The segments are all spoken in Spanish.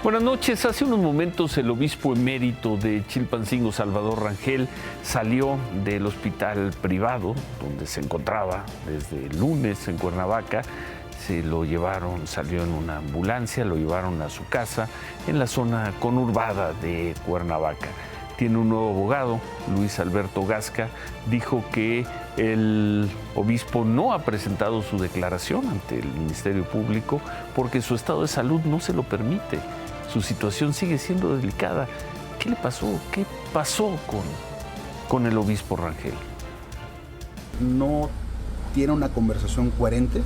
Buenas noches. Hace unos momentos el obispo emérito de Chilpancingo, Salvador Rangel, salió del hospital privado donde se encontraba desde el lunes en Cuernavaca. Se lo llevaron, salió en una ambulancia, lo llevaron a su casa en la zona conurbada de Cuernavaca. Tiene un nuevo abogado, Luis Alberto Gasca, dijo que el obispo no ha presentado su declaración ante el Ministerio Público porque su estado de salud no se lo permite. Su situación sigue siendo delicada. ¿Qué le pasó? ¿Qué pasó con el obispo Rangel? No tiene una conversación coherente,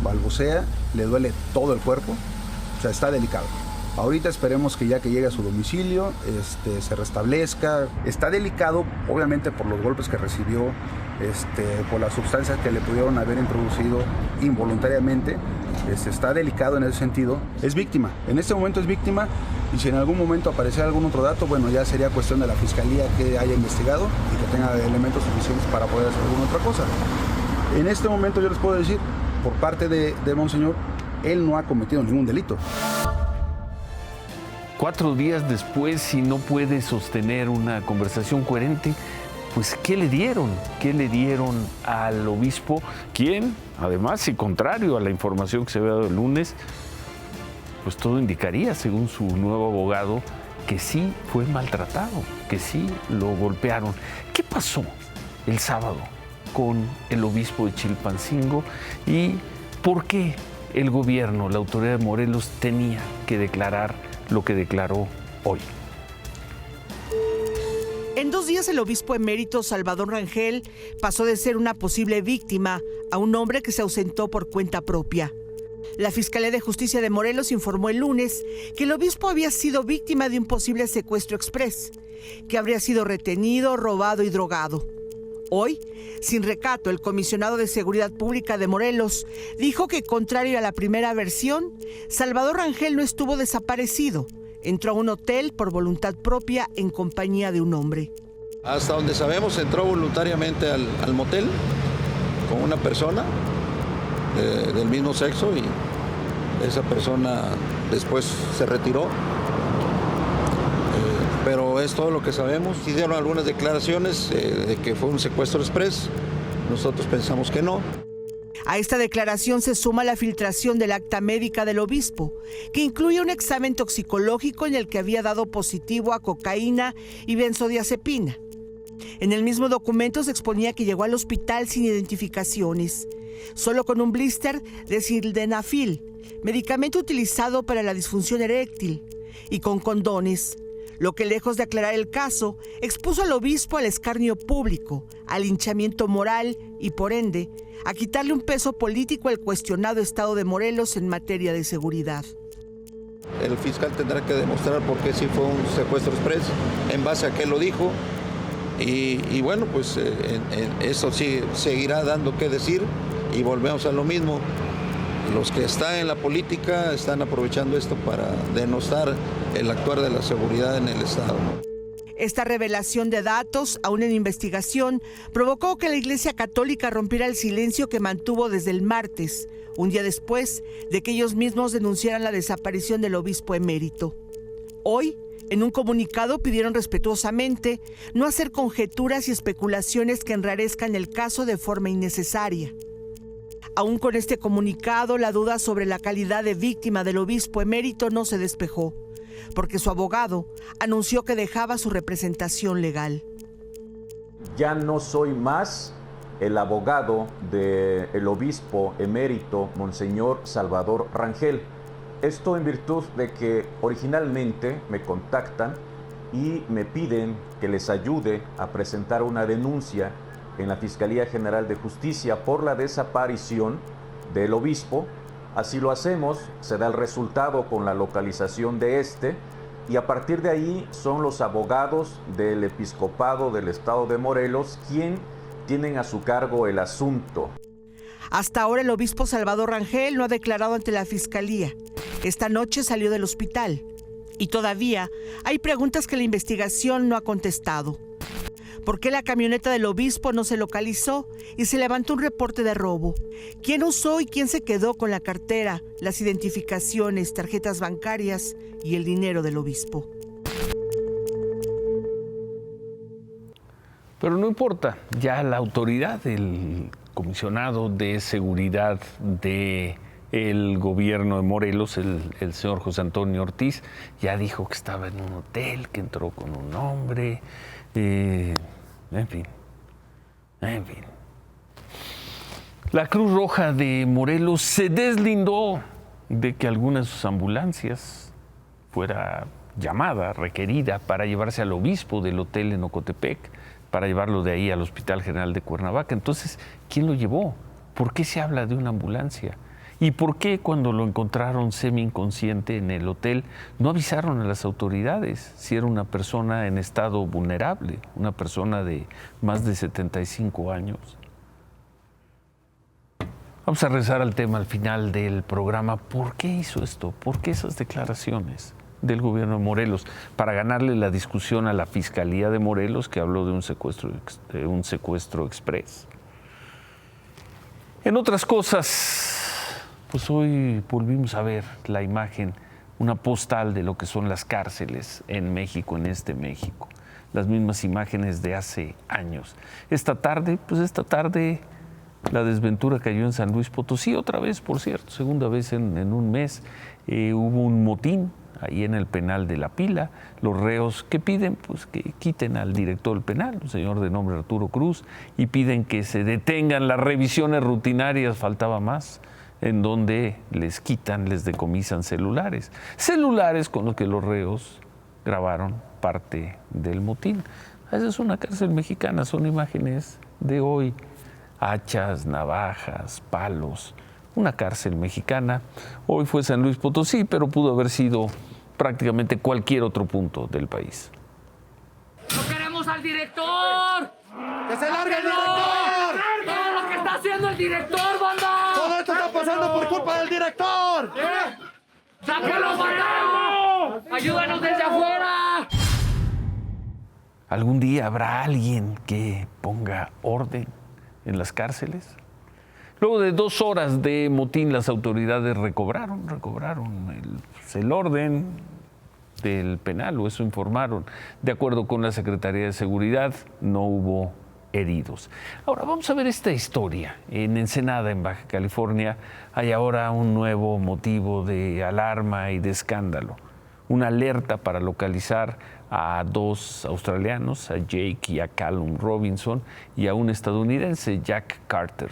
balbucea, le duele todo el cuerpo, o sea, está delicado. Ahorita esperemos que ya que llegue a su domicilio, se restablezca. Está delicado, obviamente, por los golpes que recibió, por las sustancias que le pudieron haber introducido involuntariamente. Está delicado en ese sentido. Es víctima, en este momento es víctima, y si en algún momento apareciera algún otro dato, bueno, ya sería cuestión de la Fiscalía que haya investigado y que tenga elementos suficientes para poder hacer alguna otra cosa. En este momento yo les puedo decir, por parte de Monseñor, él no ha cometido ningún delito. 4 días después, si no puede sostener una conversación coherente, pues ¿qué le dieron? ¿Qué le dieron al obispo? Quien, además, y contrario a la información que se había dado el lunes, pues todo indicaría, según su nuevo abogado, que sí fue maltratado, que sí lo golpearon. ¿Qué pasó el sábado con el obispo de Chilpancingo y por qué el gobierno, la autoridad de Morelos, tenía que declarar lo que declaró hoy? En 2 días el obispo emérito Salvador Rangel pasó de ser una posible víctima a un hombre que se ausentó por cuenta propia. La Fiscalía de Justicia de Morelos informó el lunes que el obispo había sido víctima de un posible secuestro exprés, que habría sido retenido, robado y drogado. Hoy, sin recato, el comisionado de Seguridad Pública de Morelos dijo que, contrario a la primera versión, Salvador Rangel no estuvo desaparecido. Entró a un hotel por voluntad propia en compañía de un hombre. Hasta donde sabemos, entró voluntariamente al motel con una persona del mismo sexo y esa persona después se retiró. Pero es todo lo que sabemos. Hicieron algunas declaraciones de que fue un secuestro exprés. Nosotros pensamos que no. A esta declaración se suma la filtración del acta médica del obispo, que incluye un examen toxicológico en el que había dado positivo a cocaína y benzodiazepina. En el mismo documento se exponía que llegó al hospital sin identificaciones, solo con un blister de sildenafil, medicamento utilizado para la disfunción eréctil, y con condones, lo que, lejos de aclarar el caso, expuso al obispo al escarnio público, al linchamiento moral y, por ende, a quitarle un peso político al cuestionado estado de Morelos en materia de seguridad. El fiscal tendrá que demostrar por qué sí fue un secuestro exprés, en base a qué lo dijo, y bueno, pues eso sí seguirá dando que decir, y volvemos a lo mismo. Los que están en la política están aprovechando esto para denostar el actuar de la seguridad en el Estado. Esta revelación de datos, aún en investigación, provocó que la Iglesia Católica rompiera el silencio que mantuvo desde el martes, un día después de que ellos mismos denunciaran la desaparición del obispo emérito. Hoy, en un comunicado, pidieron respetuosamente no hacer conjeturas y especulaciones que enrarezcan el caso de forma innecesaria. Aún con este comunicado, la duda sobre la calidad de víctima del obispo emérito no se despejó, porque su abogado anunció que dejaba su representación legal. Ya no soy más el abogado del obispo emérito, Monseñor Salvador Rangel. Esto en virtud de que originalmente me contactan y me piden que les ayude a presentar una denuncia en la Fiscalía General de Justicia por la desaparición del obispo. Así lo hacemos, se da el resultado con la localización de y a partir de ahí son los abogados del episcopado del estado de Morelos quien tienen a su cargo el asunto. Hasta ahora el obispo Salvador Rangel no ha declarado ante la Fiscalía. Esta noche salió del hospital y todavía hay preguntas que la investigación no ha contestado. ¿Por qué la camioneta del obispo no se localizó y se levantó un reporte de robo? ¿Quién usó y quién se quedó con la cartera, las identificaciones, tarjetas bancarias y el dinero del obispo? Pero no importa, ya la autoridad, el comisionado de seguridad del gobierno de Morelos, el señor José Antonio Ortiz, ya dijo que estaba en un hotel, que entró con un hombre, en fin. La Cruz Roja de Morelos se deslindó de que alguna de sus ambulancias fuera llamada, requerida para llevarse al obispo del hotel en Ocotepec, para llevarlo de ahí al Hospital General de Cuernavaca. Entonces, ¿quién lo llevó? ¿Por qué se habla de una ambulancia? ¿Y por qué cuando lo encontraron semi-inconsciente en el hotel no avisaron a las autoridades si era una persona en estado vulnerable, una persona de más de 75 años? Vamos a regresar al tema al final del programa. ¿Por qué hizo esto? ¿Por qué esas declaraciones del gobierno de Morelos? Para ganarle la discusión a la Fiscalía de Morelos, que habló de un secuestro express. En otras cosas, pues hoy volvimos a ver la imagen, una postal de lo que son las cárceles en México, en este México. Las mismas imágenes de hace años. Esta tarde, la desventura cayó en San Luis Potosí, otra vez, por cierto, segunda vez en un mes. Hubo un motín ahí en el penal de La Pila. Los reos que piden, pues que quiten al director del penal, un señor de nombre Arturo Cruz, y piden que se detengan las revisiones rutinarias, faltaba más, en donde les decomisan celulares con los que los reos grabaron parte del motín. Esa es una cárcel mexicana, son imágenes de hoy. Hachas, navajas, palos, una cárcel mexicana. Hoy fue San Luis Potosí, pero pudo haber sido prácticamente cualquier otro punto del país. ¡No queremos al director! ¡Que se largue el director! ¡Todo lo que está haciendo el director, banda! ¡Todo esto está pasando por culpa del director! ¡Sáquenlo, banda! ¡Ayúdanos desde afuera! ¿Algún día habrá alguien que ponga orden en las cárceles? Luego de 2 horas de motín, las autoridades recobraron el orden del penal, o eso informaron. De acuerdo con la Secretaría de Seguridad, no hubo heridos. Ahora vamos a ver esta historia. En Ensenada, en Baja California, hay ahora un nuevo motivo de alarma y de escándalo. Una alerta para localizar a 2 australianos, a Jake y a Callum Robinson, y a un estadounidense, Jack Carter.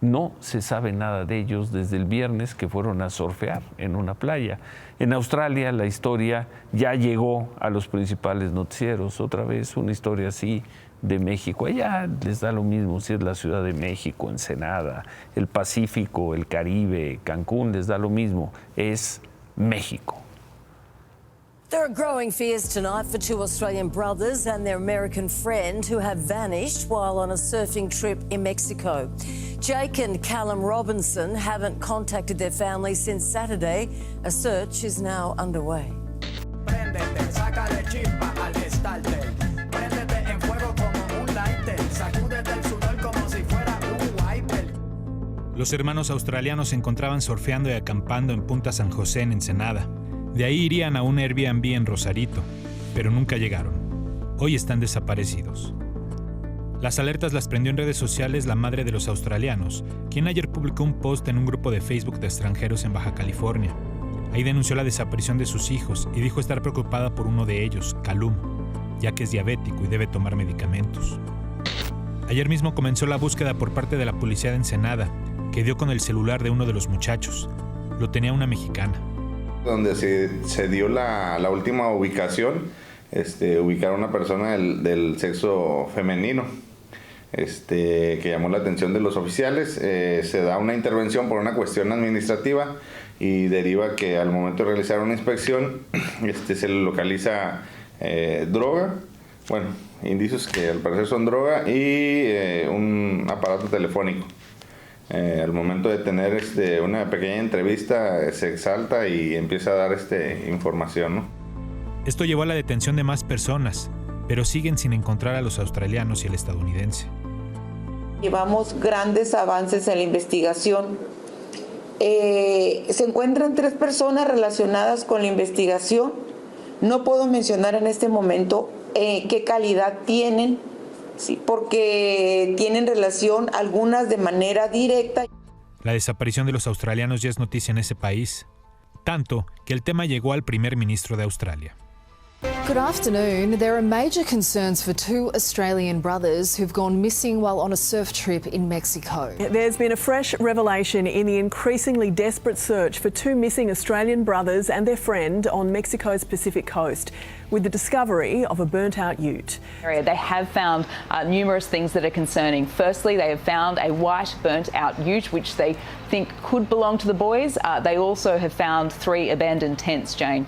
No se sabe nada de ellos desde el viernes que fueron a surfear en una playa. En Australia la historia ya llegó a los principales noticieros. Otra vez una historia así de México. Allá les da lo mismo si es la Ciudad de México, Ensenada, el Pacífico, el Caribe, Cancún, les da lo mismo. Es México. There are growing fears tonight for 2 Australian brothers and their American friend who have vanished while on a surfing trip in Mexico. Jake and Callum Robinson haven't contacted their families since Saturday. A search is now underway. Préndete, sácale chispa al starter. Préndete en fuego como un lighter. Sacúdete el sudor como si fuera un wiper. Los hermanos australianos se encontraban surfeando y acampando en Punta San José, en Ensenada. De ahí irían a un Airbnb en Rosarito, pero nunca llegaron. Hoy están desaparecidos. Las alertas las prendió en redes sociales la madre de los australianos, quien ayer publicó un post en un grupo de Facebook de extranjeros en Baja California. Ahí denunció la desaparición de sus hijos y dijo estar preocupada por uno de ellos, Callum, ya que es diabético y debe tomar medicamentos. Ayer mismo comenzó la búsqueda por parte de la policía de Ensenada, que dio con el celular de uno de los muchachos. Lo tenía una mexicana. Donde se dio la última ubicación, ubicaron a una persona del sexo femenino, que llamó la atención de los oficiales. Se da una intervención por una cuestión administrativa y deriva que al momento de realizar una inspección se le localiza droga, indicios que al parecer son droga y un aparato telefónico. Al momento de tener una pequeña entrevista se exalta y empieza a dar información, ¿no? Esto llevó a la detención de más personas. pero siguen sin encontrar a los australianos y el estadounidense. Llevamos grandes avances en la investigación. Se encuentran 3 personas relacionadas con la investigación. No puedo mencionar en este momento qué calidad tienen, sí, porque tienen relación algunas de manera directa. La desaparición de los australianos ya es noticia en ese país, tanto que el tema llegó al primer ministro de Australia. Good afternoon. There are major concerns for 2 Australian brothers who've gone missing while on a surf trip in Mexico. There's been a fresh revelation in the increasingly desperate search for 2 missing Australian brothers and their friend on Mexico's Pacific coast, with the discovery of a burnt-out ute. They have found numerous things that are concerning. Firstly, they have found a white burnt-out ute, which they think could belong to the boys. They also have found 3 abandoned tents, Jane.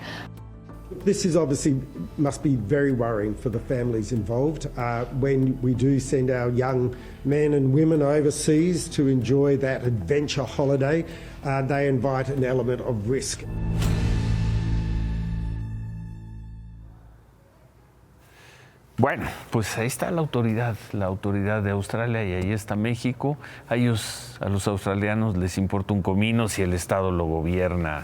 This is obviously must be very worrying for the families involved. When we do send our young men and women overseas to enjoy that adventure holiday, they invite an element of risk. Bueno, pues ahí está la autoridad de Australia, y ahí está México. A los australianos les importa un comino si el Estado lo gobierna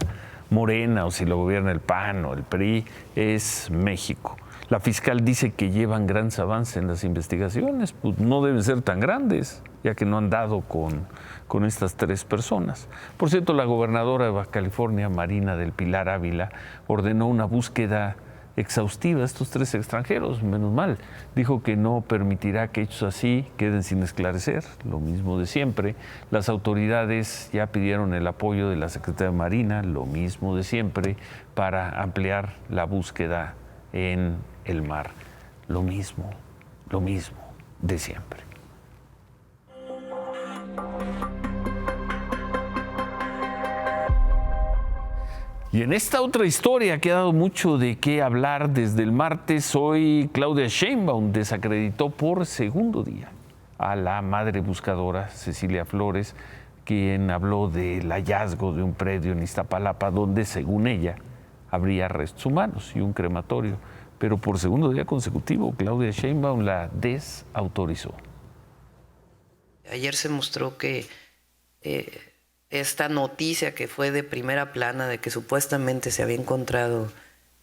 Morena o si lo gobierna el PAN o el PRI, es México. La fiscal dice que llevan grandes avances en las investigaciones, pues no deben ser tan grandes, ya que no han dado con estas 3 personas. Por cierto, la gobernadora de Baja California, Marina del Pilar Ávila, ordenó una búsqueda exhaustiva a estos 3 extranjeros, menos mal. Dijo que no permitirá que hechos así queden sin esclarecer, lo mismo de siempre. Las autoridades ya pidieron el apoyo de la Secretaría de Marina, lo mismo de siempre, para ampliar la búsqueda en el mar. Lo mismo de siempre. Y en esta otra historia que ha dado mucho de qué hablar desde el martes, hoy Claudia Sheinbaum desacreditó por segundo día a la madre buscadora Cecilia Flores, quien habló del hallazgo de un predio en Iztapalapa donde, según ella, habría restos humanos y un crematorio. Pero por segundo día consecutivo, Claudia Sheinbaum la desautorizó. Ayer se mostró que esta noticia que fue de primera plana de que supuestamente se había encontrado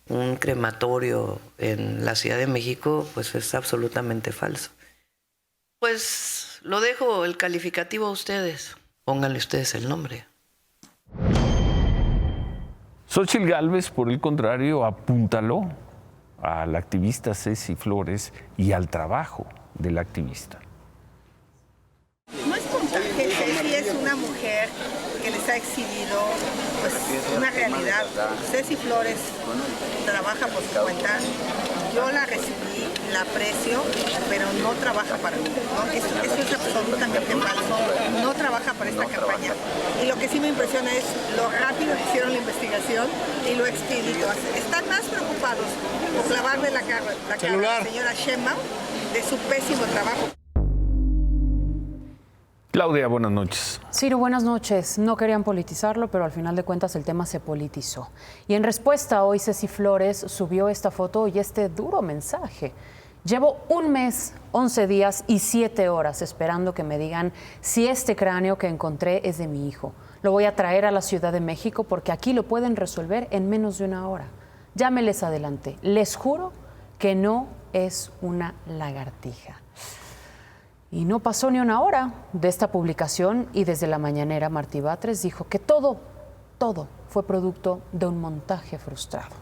un crematorio en la Ciudad de México, pues es absolutamente falso. Pues lo dejo el calificativo a ustedes. Pónganle ustedes el nombre. Xóchitl Gálvez, por el contrario, apuntaló a la activista Ceci Flores y al trabajo del activista. No es montaje, Ceci es una mujer que les ha exhibido pues, una realidad. Ceci Flores trabaja por su cuenta, yo la recibí, la aprecio, pero no trabaja para mí, ¿no? Eso es absolutamente falso, no trabaja para esta campaña. Y lo que sí me impresiona es lo rápido que hicieron la investigación y lo expedito. Están más preocupados por clavarle la cara a la señora Sheinbaum de su pésimo trabajo. Claudia, buenas noches. Ciro, buenas noches. No querían politizarlo, pero al final de cuentas el tema se politizó. Y en respuesta, hoy Ceci Flores subió esta foto y este duro mensaje. Llevo 1 mes, 11 días y 7 horas esperando que me digan si este cráneo que encontré es de mi hijo. Lo voy a traer a la Ciudad de México porque aquí lo pueden resolver en menos de 1 hora. Ya me les adelanté. Les juro que no es una lagartija. Y no pasó ni 1 hora de esta publicación y desde la mañanera Martí Batres dijo que todo fue producto de un montaje frustrado.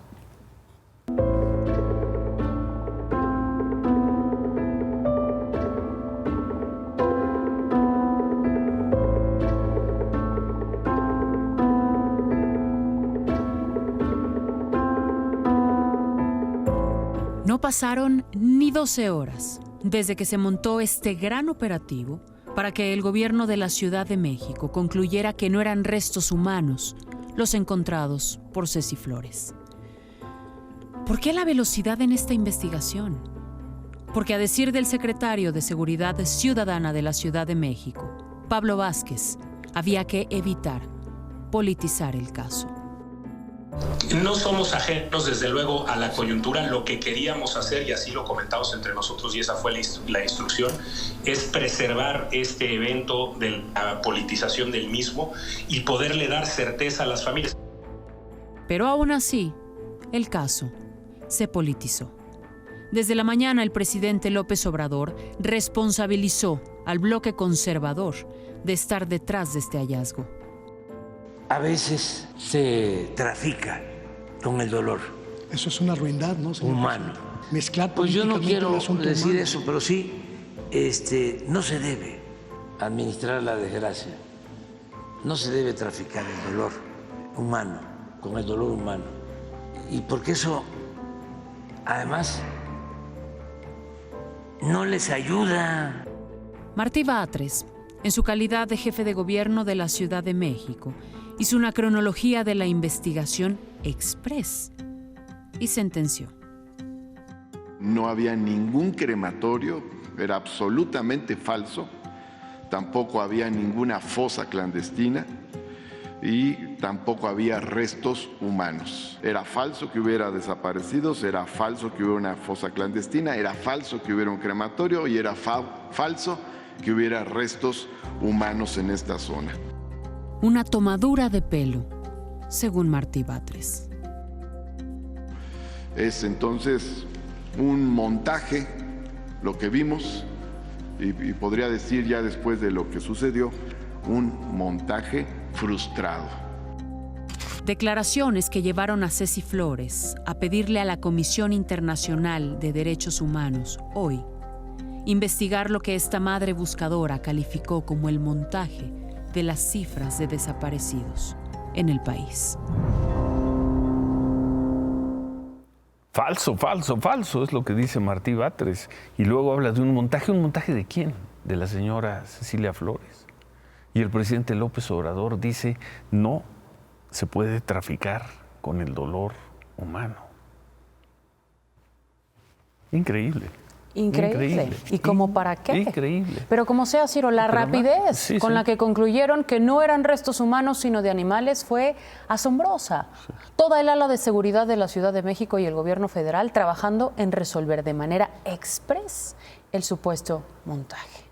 No pasaron ni 12 horas desde que se montó este gran operativo para que el gobierno de la Ciudad de México concluyera que no eran restos humanos los encontrados por Ceci Flores. ¿Por qué la velocidad en esta investigación? Porque a decir del secretario de Seguridad Ciudadana de la Ciudad de México, Pablo Vázquez, había que evitar politizar el caso. No somos ajenos, desde luego, a la coyuntura. Lo que queríamos hacer, y así lo comentamos entre nosotros, y esa fue la instrucción, es preservar este evento de la politización del mismo y poderle dar certeza a las familias. Pero aún así, el caso se politizó. Desde la mañana, el presidente López Obrador responsabilizó al bloque conservador de estar detrás de este hallazgo. A veces se trafica con el dolor. Eso es una ruindad, ¿no, señor? Humano. Mezclar pues yo no políticamente quiero el asunto decir humano. eso, pero sí, no se debe administrar la desgracia. No se debe traficar el dolor humano, con el dolor humano. Y porque eso, además, no les ayuda. Martí Batres, en su calidad de jefe de gobierno de la Ciudad de México, hizo una cronología de la investigación express y sentenció. No había ningún crematorio, era absolutamente falso, tampoco había ninguna fosa clandestina y tampoco había restos humanos. Era falso que hubiera desaparecidos, era falso que hubiera una fosa clandestina, era falso que hubiera un crematorio y era falso que hubiera restos humanos en esta zona. Una tomadura de pelo, según Martí Batres. Es entonces un montaje, lo que vimos, y podría decir ya después de lo que sucedió, un montaje frustrado. Declaraciones que llevaron a Ceci Flores a pedirle a la Comisión Internacional de Derechos Humanos, hoy, investigar lo que esta madre buscadora calificó como el montaje de las cifras de desaparecidos en el país. Falso, falso, falso, es lo que dice Martí Batres. Y luego habla de ¿un montaje de quién? De la señora Cecilia Flores. Y el presidente López Obrador dice, no se puede traficar con el dolor humano. Increíble. Increíble. ¿Y como para qué? Increíble. Pero como sea, Ciro, la rapidez con la que concluyeron que no eran restos humanos sino de animales fue asombrosa. Sí. Toda el ala de seguridad de la Ciudad de México y el gobierno federal trabajando en resolver de manera express el supuesto montaje.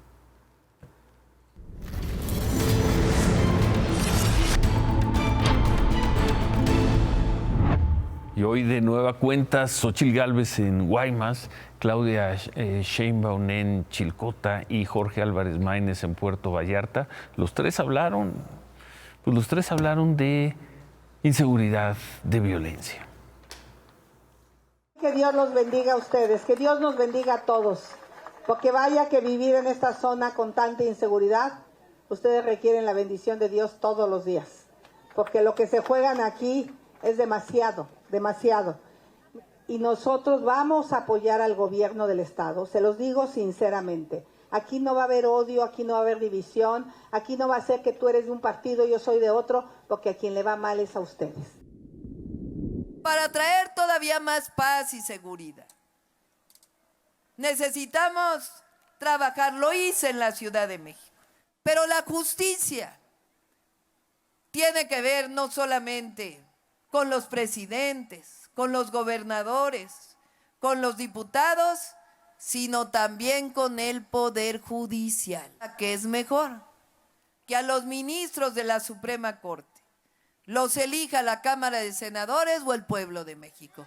Y hoy de nueva cuenta, Xóchitl Gálvez en Guaymas, Claudia Sheinbaum en Chilcota y Jorge Álvarez Maínez en Puerto Vallarta. Los tres hablaron de inseguridad, de violencia. Que Dios los bendiga a ustedes, que Dios nos bendiga a todos, porque vaya que vivir en esta zona con tanta inseguridad, ustedes requieren la bendición de Dios todos los días, porque lo que se juegan aquí es demasiado. Y nosotros vamos a apoyar al gobierno del Estado, se los digo sinceramente. Aquí no va a haber odio, aquí no va a haber división, aquí no va a ser que tú eres de un partido y yo soy de otro, porque a quien le va mal es a ustedes. Para traer todavía más paz y seguridad, necesitamos trabajar, lo hice en la Ciudad de México, pero la justicia tiene que ver no solamente con los presidentes, con los gobernadores, con los diputados, sino también con el Poder Judicial. ¿Qué es mejor? Que a los ministros de la Suprema Corte los elija la Cámara de Senadores o el pueblo de México.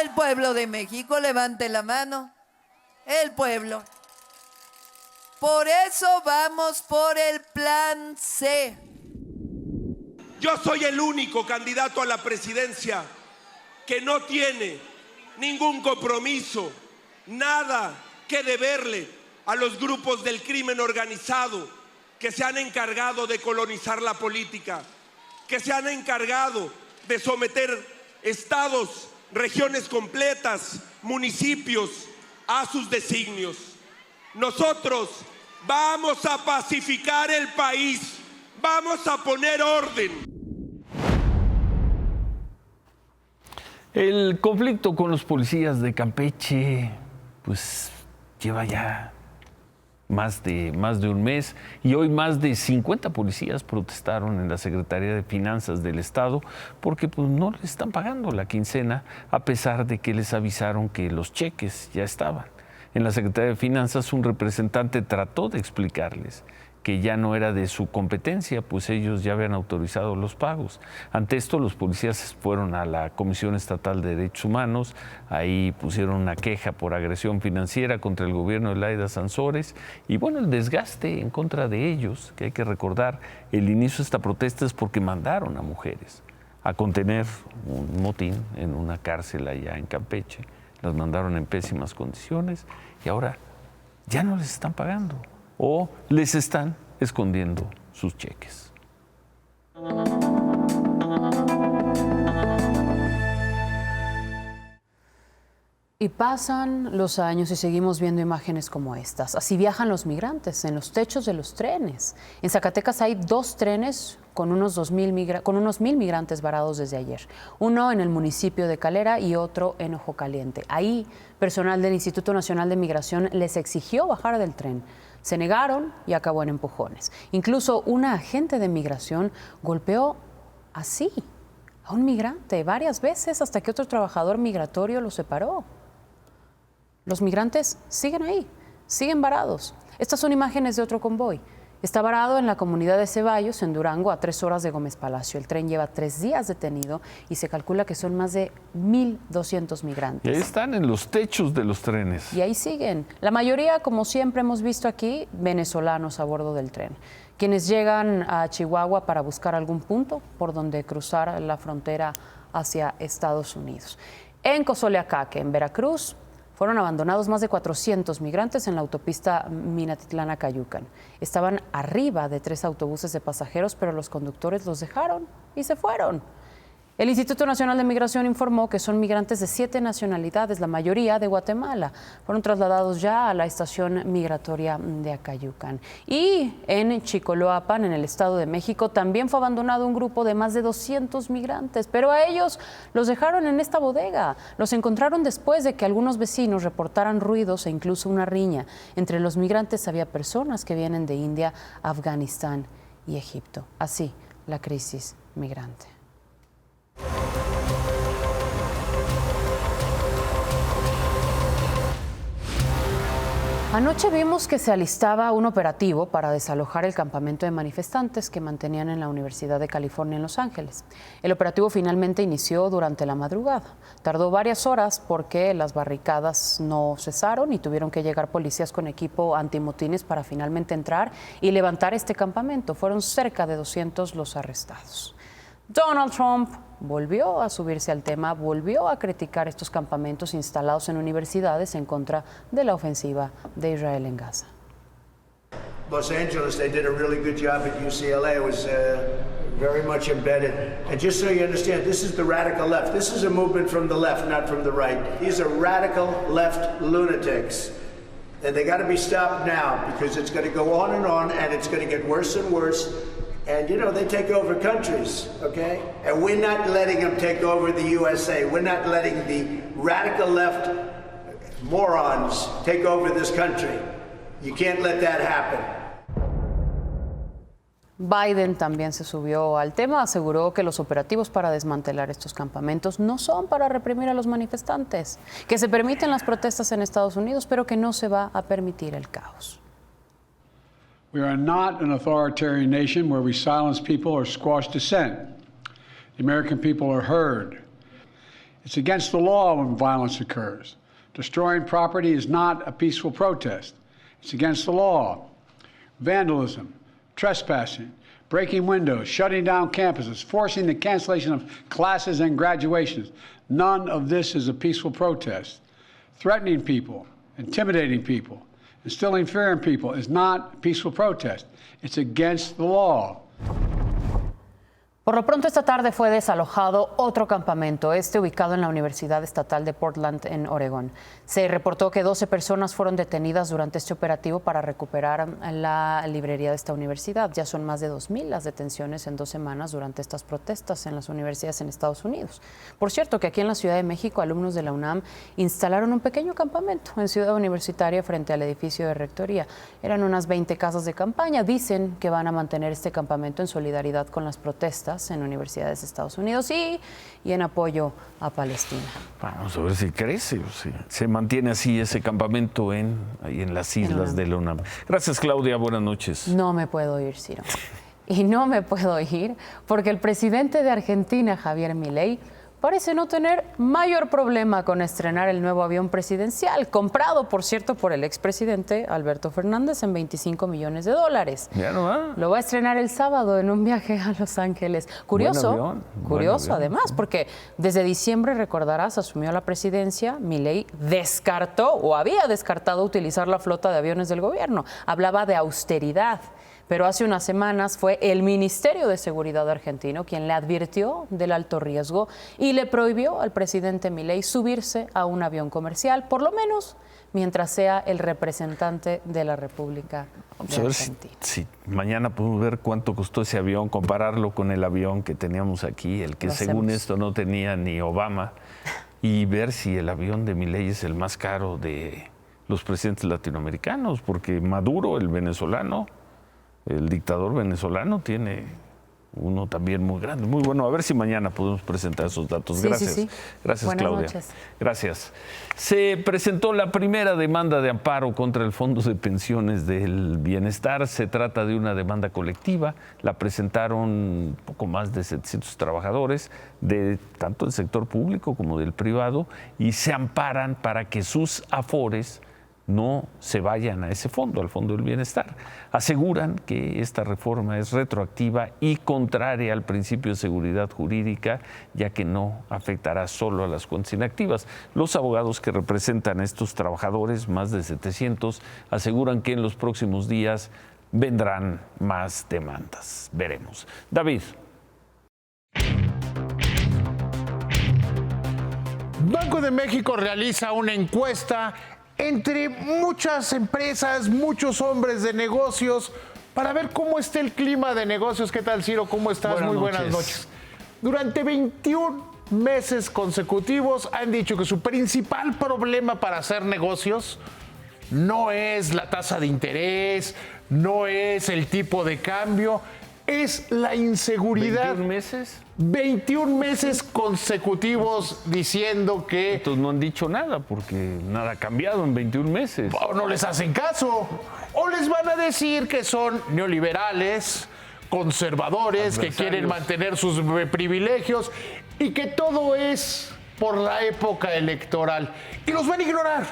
El pueblo de México, levante la mano. El pueblo. Por eso vamos por el Plan C. Yo soy el único candidato a la presidencia que no tiene ningún compromiso, nada que deberle a los grupos del crimen organizado que se han encargado de colonizar la política, que se han encargado de someter estados, regiones completas, municipios a sus designios. Nosotros vamos a pacificar el país, vamos a poner orden. El conflicto con los policías de Campeche, pues lleva ya más de un mes, y hoy más de 50 policías protestaron en la Secretaría de Finanzas del Estado porque pues, no les están pagando la quincena, a pesar de que les avisaron que los cheques ya estaban. En la Secretaría de Finanzas un representante trató de explicarles que ya no era de su competencia, pues ellos ya habían autorizado los pagos. Ante esto, los policías fueron a la Comisión Estatal de Derechos Humanos, ahí pusieron una queja por agresión financiera contra el gobierno de Laida Sansores, y bueno, el desgaste en contra de ellos, que hay que recordar, el inicio de esta protesta es porque mandaron a mujeres a contener un motín en una cárcel allá en Campeche, las mandaron en pésimas condiciones, y ahora ya no les están pagando, o les están escondiendo sus cheques. Y pasan los años y seguimos viendo imágenes como estas. Así viajan los migrantes en los techos de los trenes. En Zacatecas hay 2 trenes con unos 1,000 migrantes varados desde ayer. Uno en el municipio de Calera y otro en Ojo Caliente. Ahí, personal del Instituto Nacional de Migración les exigió bajar del tren. Se negaron y acabó en empujones. Incluso una agente de migración golpeó así a un migrante varias veces hasta que otro trabajador migratorio lo separó. Los migrantes siguen ahí, siguen varados. Estas son imágenes de otro convoy. Está varado en la comunidad de Ceballos, en Durango, a 3 horas de Gómez Palacio. El tren lleva 3 días detenido y se calcula que son más de 1,200 migrantes. Y ahí están en los techos de los trenes. Y ahí siguen. La mayoría, como siempre hemos visto aquí, venezolanos a bordo del tren, quienes llegan a Chihuahua para buscar algún punto por donde cruzar la frontera hacia Estados Unidos. En Cozoleacaque, en Veracruz, fueron abandonados más de 400 migrantes en la autopista Minatitlán-Cayucan. Estaban arriba de 3 autobuses de pasajeros, pero los conductores los dejaron y se fueron. El Instituto Nacional de Migración informó que son migrantes de 7 nacionalidades, la mayoría de Guatemala. Fueron trasladados ya a la estación migratoria de Acayucan. Y en Chicoloapan, en el Estado de México, también fue abandonado un grupo de más de 200 migrantes, pero a ellos los dejaron en esta bodega. Los encontraron después de que algunos vecinos reportaran ruidos e incluso una riña. Entre los migrantes había personas que vienen de India, Afganistán y Egipto. Así, la crisis migrante. Anoche vimos que se alistaba un operativo para desalojar el campamento de manifestantes que mantenían en la Universidad de California en Los Ángeles. El operativo finalmente inició durante la madrugada. Tardó varias horas porque las barricadas no cesaron y tuvieron que llegar policías con equipo antimotines para finalmente entrar y levantar este campamento. Fueron cerca de 200 los arrestados. Donald Trump volvió a subirse al tema, volvió a criticar estos campamentos instalados en universidades en contra de la ofensiva de Israel en Gaza. Los Angeles, they did a really good job at UCLA. It was very much embedded. And just so you understand, this is the radical left. This is a movement from the left, not from the right. These are radical left lunatics. And they got to be stopped now because it's going to go on, and it's going to get worse and worse. And, you know, they take over countries, okay? And we're not letting them take over the USA. We're not letting the radical left morons take over this country. You can't let that happen. Biden también se subió al tema, aseguró que los operativos para desmantelar estos campamentos no son para reprimir a los manifestantes, que se permiten las protestas en Estados Unidos, pero que no se va a permitir el caos. We are not an authoritarian nation where we silence people or squash dissent. The American people are heard. It's against the law when violence occurs. Destroying property is not a peaceful protest. It's against the law. Vandalism, trespassing, breaking windows, shutting down campuses, forcing the cancellation of classes and graduations. None of this is a peaceful protest. Threatening people, intimidating people, instilling fear in people is not peaceful protest. It's against the law. Por lo pronto, esta tarde fue desalojado otro campamento, ubicado en la Universidad Estatal de Portland, en Oregón. Se reportó que 12 personas fueron detenidas durante este operativo para recuperar la librería de esta universidad. Ya son más de 2,000 las detenciones en 2 semanas durante estas protestas en las universidades en Estados Unidos. Por cierto, que aquí en la Ciudad de México, alumnos de la UNAM instalaron un pequeño campamento en Ciudad Universitaria frente al edificio de Rectoría. Eran unas 20 casas de campaña. Dicen que van a mantener este campamento en solidaridad con las protestas en universidades de Estados Unidos y en apoyo a Palestina. Vamos a ver si crece o si se mantiene así ese campamento ahí en las islas de la UNAM. Gracias, Claudia. Buenas noches. No me puedo ir, Ciro. Y no me puedo ir porque el presidente de Argentina, Javier Milei, parece no tener mayor problema con estrenar el nuevo avión presidencial, comprado, por cierto, por el expresidente Alberto Fernández en $25 millones. Ya no va. Lo va a estrenar el sábado en un viaje a Los Ángeles. Curioso, además, porque desde diciembre, recordarás, asumió la presidencia, Milei descartó o había descartado utilizar la flota de aviones del gobierno. Hablaba de austeridad. Pero hace unas semanas fue el Ministerio de Seguridad argentino quien le advirtió del alto riesgo y le prohibió al presidente Milei subirse a un avión comercial, por lo menos mientras sea el representante de la República de Argentina. Si mañana podemos ver cuánto costó ese avión, compararlo con el avión que teníamos aquí, el que según esto no tenía ni Obama, y ver si el avión de Milei es el más caro de los presidentes latinoamericanos, porque Maduro, el venezolano, el dictador venezolano, tiene uno también muy grande, muy bueno. A ver si mañana podemos presentar esos datos. Gracias. Sí. Gracias, Buenas Claudia. Noches. Gracias. Se presentó la primera demanda de amparo contra el Fondo de Pensiones del Bienestar. Se trata de una demanda colectiva. La presentaron poco más de 700 trabajadores de tanto del sector público como del privado y se amparan para que sus afores no se vayan a ese fondo, al Fondo del Bienestar. Aseguran que esta reforma es retroactiva y contraria al principio de seguridad jurídica, ya que no afectará solo a las cuentas inactivas. Los abogados que representan a estos trabajadores, más de 700, aseguran que en los próximos días vendrán más demandas. Veremos. David. Banco de México realiza una encuesta entre muchas empresas, muchos hombres de negocios, para ver cómo está el clima de negocios. ¿Qué tal, Ciro? ¿Cómo estás? Muy buenas noches. Durante 21 meses consecutivos han dicho que su principal problema para hacer negocios no es la tasa de interés, no es el tipo de cambio, es la inseguridad. ¿21 meses? 21 meses consecutivos diciendo que... Estos no han dicho nada porque nada ha cambiado en 21 meses. O no les hacen caso. O les van a decir que son neoliberales, conservadores, que quieren mantener sus privilegios y que todo es por la época electoral. Y los van a ignorar.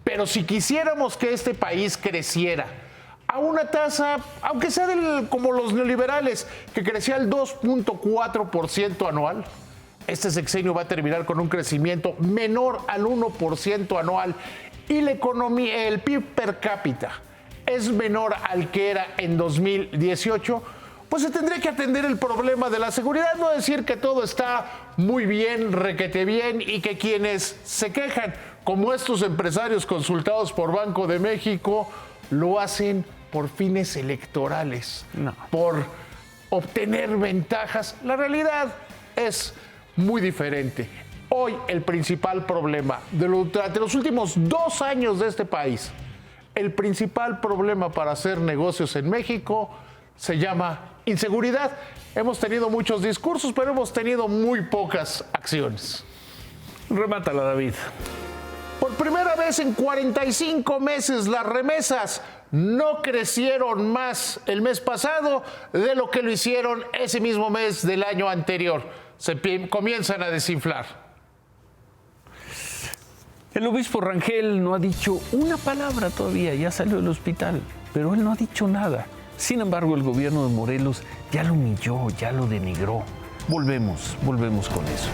Pero si quisiéramos que este país creciera a una tasa, aunque sea como los neoliberales, que crecía al 2.4% anual, este sexenio va a terminar con un crecimiento menor al 1% anual y la economía, el PIB per cápita es menor al que era en 2018, pues se tendría que atender el problema de la seguridad, no decir que todo está muy bien, requete bien, y que quienes se quejan, como estos empresarios consultados por Banco de México, lo hacen por fines electorales, por obtener ventajas. La realidad es muy diferente. Hoy el principal problema durante los últimos 2 años de este país, el principal problema para hacer negocios en México se llama inseguridad. Hemos tenido muchos discursos, pero hemos tenido muy pocas acciones. Remátala, David. Por primera vez en 45 meses las remesas no crecieron más el mes pasado de lo que lo hicieron ese mismo mes del año anterior. Se comienzan a desinflar. El obispo Rangel no ha dicho una palabra todavía, ya salió del hospital, pero él no ha dicho nada. Sin embargo, el gobierno de Morelos ya lo humilló, ya lo denigró. Volvemos con eso.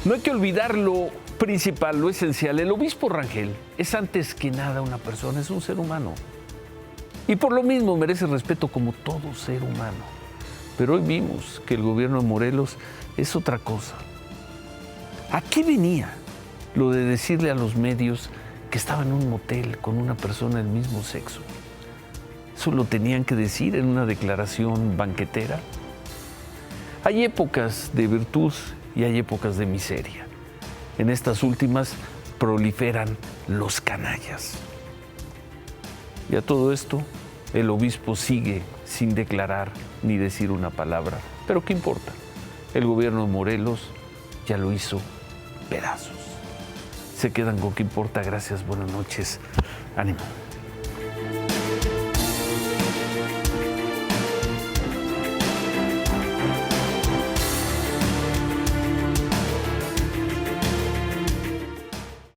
No hay que olvidar lo principal, lo esencial. El obispo Rangel es antes que nada una persona, es un ser humano. Y por lo mismo merece respeto como todo ser humano. Pero hoy vimos que el gobierno de Morelos es otra cosa. ¿A qué venía lo de decirle a los medios que estaba en un motel con una persona del mismo sexo? ¿Eso lo tenían que decir en una declaración banquetera? Hay épocas de virtud y hay épocas de miseria. En estas últimas proliferan los canallas. Y a todo esto, el obispo sigue sin declarar ni decir una palabra. Pero ¿qué importa? El gobierno de Morelos ya lo hizo pedazos. Se quedan con qué importa. Gracias, buenas noches. Ánimo.